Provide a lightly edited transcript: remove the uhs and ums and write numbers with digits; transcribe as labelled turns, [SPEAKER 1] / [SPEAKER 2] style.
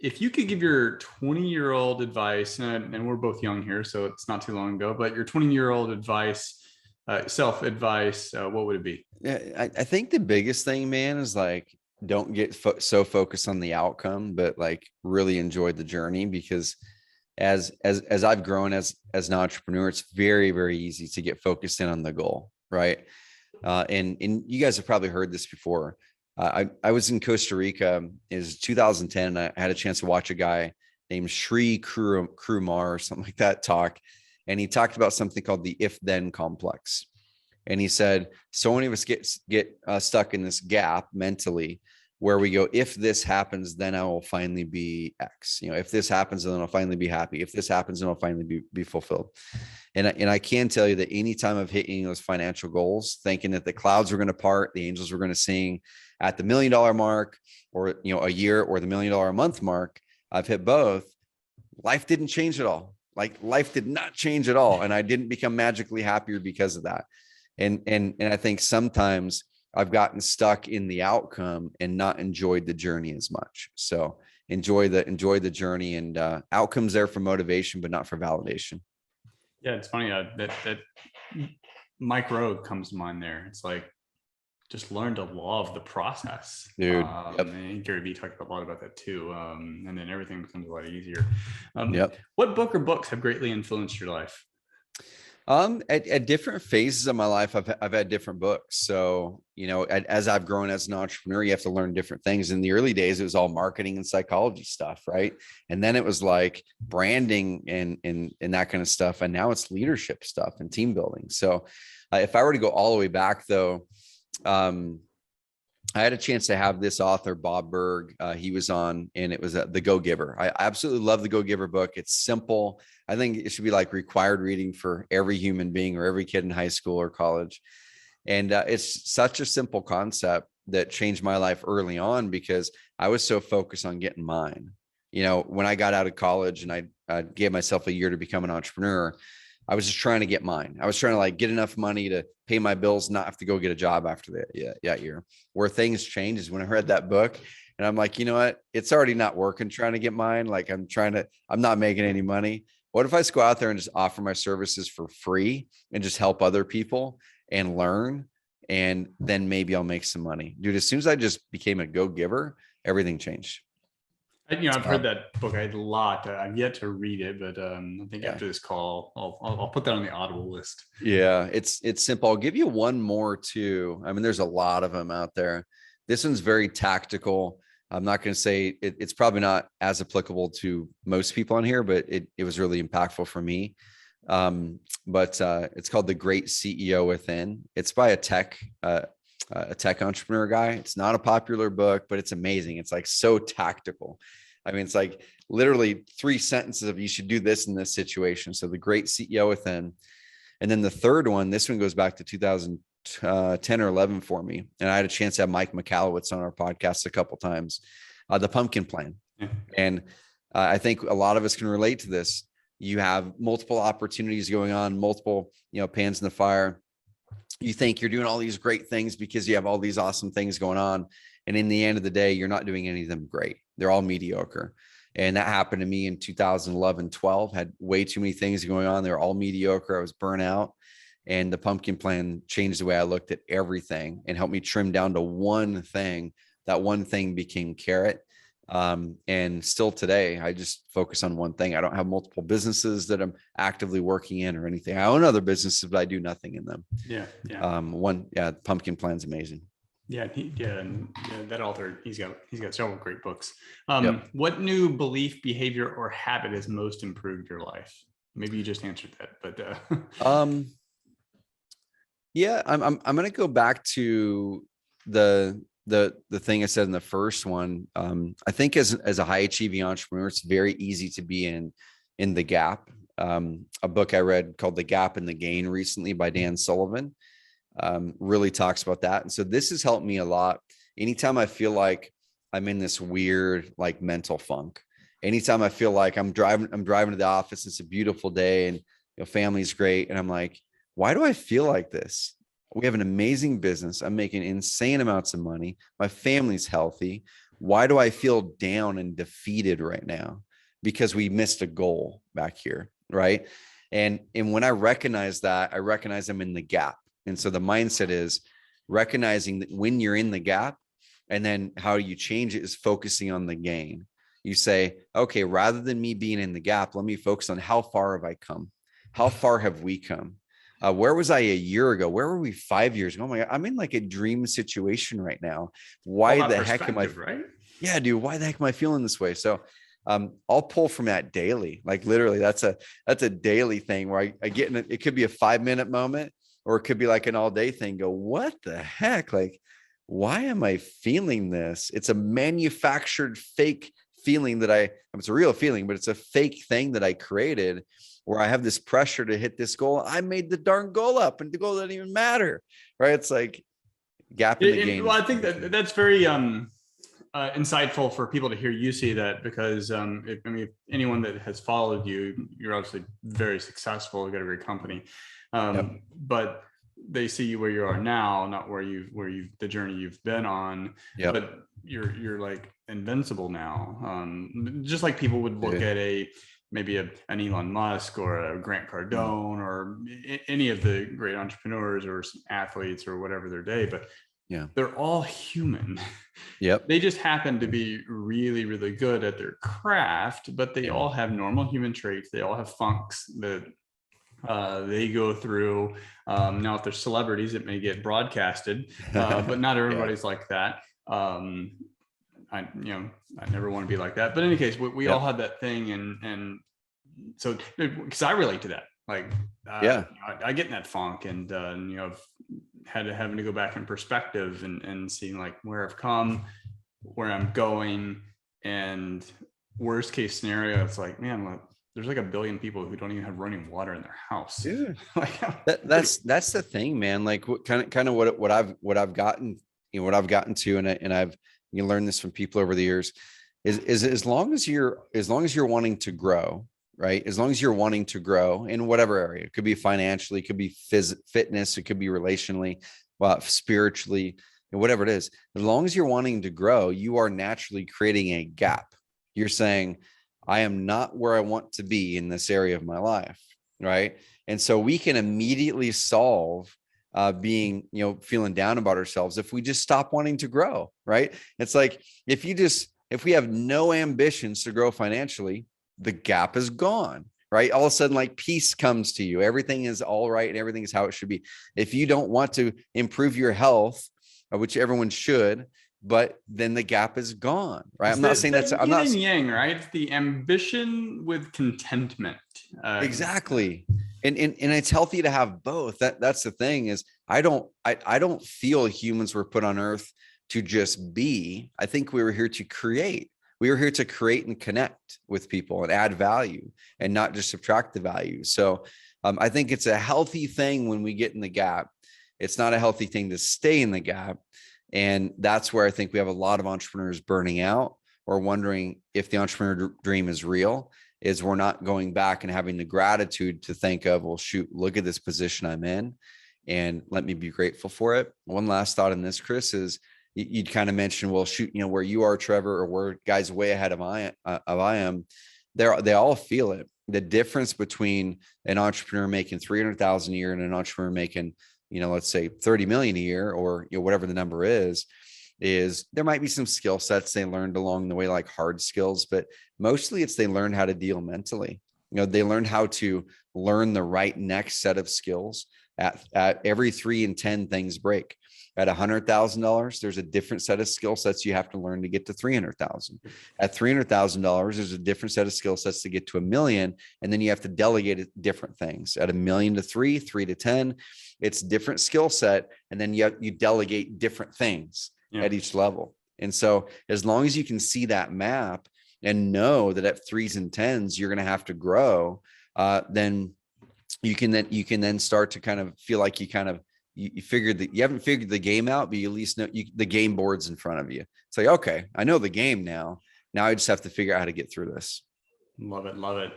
[SPEAKER 1] if you could give your 20-year-old advice, and we're both young here, so it's not too long ago, but your 20-year-old advice, self-advice, what would it be?
[SPEAKER 2] Yeah, I think the biggest thing, man, is like, don't get so focused on the outcome, but like really enjoy the journey. Because as I've grown as an entrepreneur, it's very, very easy to get focused in on the goal, right? And you guys have probably heard this before. I was in Costa Rica, is 2010. I had a chance to watch a guy named Sri Krumar or something like that talk, and he talked about something called the if-then complex. And he said, so many of us get stuck in this gap mentally where we go, if this happens, then I will finally be X. If this happens, then I'll finally be happy. If this happens, then I'll finally be fulfilled. And I can tell you that anytime I've hit any of those financial goals, thinking that the clouds were going to part, the angels were going to sing at the $1 million mark, or, a year, or the $1 million a month mark, I've hit both. Life didn't change at all. Like, life did not change at all. And I didn't become magically happier because of that. And I think sometimes I've gotten stuck in the outcome and not enjoyed the journey as much. So enjoy the journey, and outcomes there for motivation, but not for validation.
[SPEAKER 1] Yeah, it's funny that Mike Rowe comes to mind there. It's like, just learn to love the process.
[SPEAKER 2] Dude. Yep.
[SPEAKER 1] And Gary Vee talked a lot about that too. And then everything becomes a lot easier.
[SPEAKER 2] Yep.
[SPEAKER 1] What book or books have greatly influenced your life?
[SPEAKER 2] At different phases of my life, I've had different books. So, as I've grown as an entrepreneur, you have to learn different things. In the early days, it was all marketing and psychology stuff, right? And then it was like branding and that kind of stuff. And now it's leadership stuff and team building. So, if I were to go all the way back, though, I had a chance to have this author, Bob Berg. He was on, and it was The Go-Giver. I absolutely love The Go-Giver book. It's simple. I think it should be like required reading for every human being or every kid in high school or college. And it's such a simple concept that changed my life early on, because I was so focused on getting mine. When I got out of college and I gave myself a year to become an entrepreneur, I was just trying to get mine. I was trying to like get enough money to pay my bills, not have to go get a job after that year. Where things changed is when I read that book, and I'm like, you know what? It's already not working trying to get mine. Like, I'm not making any money. What if I just go out there and just offer my services for free and just help other people and learn? And then maybe I'll make some money. Dude, as soon as I just became a go-giver, everything changed.
[SPEAKER 1] I've heard that book a lot. I've yet to read it, but I think after this call, I'll put that on the Audible list.
[SPEAKER 2] Yeah, it's simple. I'll give you one more too. I mean, there's a lot of them out there. This one's very tactical. I'm not going to say it's probably not as applicable to most people on here, but it was really impactful for me. But it's called The Great CEO Within. It's by a tech entrepreneur guy. It's not a popular book, but it's amazing. It's like so tactical. I mean, it's like literally 3 sentences of, you should do this in this situation. So The Great CEO Within. And then the third one, this one goes back to 2010 or 11 for me. And I had a chance to have Mike McAllowitz on our podcast a couple of times, The Pumpkin Plan. Yeah. And I think a lot of us can relate to this. You have multiple opportunities going on, multiple, pans in the fire. You think you're doing all these great things because you have all these awesome things going on. And in the end of the day, you're not doing any of them great. They're all mediocre. And that happened to me in 2011, 12, had way too many things going on. They were all mediocre. I was burnt out. And the Pumpkin Plan changed the way I looked at everything and helped me trim down to one thing. That one thing became Carrot. And still today, I just focus on one thing. I don't have multiple businesses that I'm actively working in or anything. I own other businesses, but I do nothing in them.
[SPEAKER 1] Yeah.
[SPEAKER 2] Pumpkin Plan's amazing.
[SPEAKER 1] Yeah. And that author, he's got several great books. What new belief, behavior, or habit has most improved your life? Maybe you just answered that, but
[SPEAKER 2] yeah, I'm going to go back to the thing I said in the first one. I think as a high achieving entrepreneur, it's very easy to be in the gap. A book I read called The Gap and the Gain recently by Dan Sullivan really talks about that. And so this has helped me a lot. Anytime I feel like I'm in this weird, like, mental funk, anytime I feel like I'm driving to the office, it's a beautiful day and family's great. And I'm like, why do I feel like this? We have an amazing business. I'm making insane amounts of money. My family's healthy. why do I feel down and defeated right now? Because we missed a goal back here, right? And when I recognize that, I recognize I'm in the gap. And so the mindset is recognizing that when you're in the gap, and then how you change it is focusing on the gain. You say, okay, rather than me being in the gap, let me focus on how far have I come? How far have we come? Where was I a year ago? Where were we 5 years ago? Oh my God, I'm in like a dream situation right now. Why the heck am I?
[SPEAKER 1] Right?
[SPEAKER 2] Yeah, dude, why the heck am I feeling this way? So I'll pull from that daily. Like literally, that's a daily thing where I get in it. It could be a 5-minute moment, or it could be like an all day thing. Go, what the heck? Like, why am I feeling this? It's a manufactured fake feeling that it's a real feeling, but it's a fake thing that I created where I have this pressure to hit this goal. I made the darn goal up and the goal doesn't even matter, right? It's like gap in the game.
[SPEAKER 1] Well, I think that's very insightful for people to hear you say that, because if anyone that has followed you, you're obviously very successful. You've got a great company, but they see you where you are now, not where you the journey you've been on. But you're like invincible now. Just like people would look at maybe an Elon Musk or a Grant Cardone or any of the great entrepreneurs or athletes or whatever their day, but they're all human. They just happen to be really, really good at their craft, but they all have normal human traits. They all have funks that they go through. Now, if they're celebrities, it may get broadcasted, but not everybody's like that. I never want to be like that. But in any case, we all have that thing. And so, because I relate to that, like, I get in that funk, and, I've having to go back in perspective and seeing like where I've come, where I'm going, and worst case scenario, it's like, man, there's like 1 billion people who don't even have running water in their house.
[SPEAKER 2] That's the thing, man. Like what kind of what I've gotten, what I've gotten to, and I've learned this from people over the years, is as long as you're wanting to grow, right? As long as you're wanting to grow in whatever area, it could be financially, it could be fitness, it could be relationally, spiritually, and whatever it is. As long as you're wanting to grow, you are naturally creating a gap. You're saying, I am not where I want to be in this area of my life, right? And so we can immediately solve being, feeling down about ourselves if we just stop wanting to grow, right? It's like if we have no ambitions to grow financially, the gap is gone, right? All of a sudden, like peace comes to you. Everything is all right and everything is how it should be. If you don't want to improve your health, which everyone should, but then the gap is gone, right? I'm not saying that's, I'm not saying
[SPEAKER 1] yang, right? It's the ambition with contentment.
[SPEAKER 2] Exactly. And it's healthy to have both. That's the thing is I don't feel humans were put on earth to just be. I think we were here to create. We were here to create and connect with people and add value and not just subtract the value. So I think it's a healthy thing when we get in the gap. It's not a healthy thing to stay in the gap. And that's where I think we have a lot of entrepreneurs burning out or wondering if the entrepreneur dream is real, is we're not going back and having the gratitude to think of, well, shoot, look at this position I'm in and let me be grateful for it. One last thought in this, Chris, is you'd kind of mentioned, well, shoot, where you are, Trevor, or where guys way ahead of I am, they all feel it. The difference between an entrepreneur making 300,000 a year and an entrepreneur making, let's say 30 million a year, or whatever the number is there might be some skill sets they learned along the way, like hard skills, but mostly it's they learn how to deal mentally. They learn how to learn the right next set of skills at every 3 and 10 things break. At $100,000, there's a different set of skill sets you have to learn to get to 300,000. At $300,000, there's a different set of skill sets to get to $1 million. And then you have to delegate different things. At $1 million to 3 to 10, it's different skill set. And then you delegate different things at each level. And so as long as you can see that map and know that at 3s and 10s, you're going to have to grow, then you can then start to kind of feel like you figured that you haven't figured the game out, but you at least know the game board's in front of you. It's like, okay, I know the game now. Now I just have to figure out how to get through this.
[SPEAKER 1] Love it. Love it.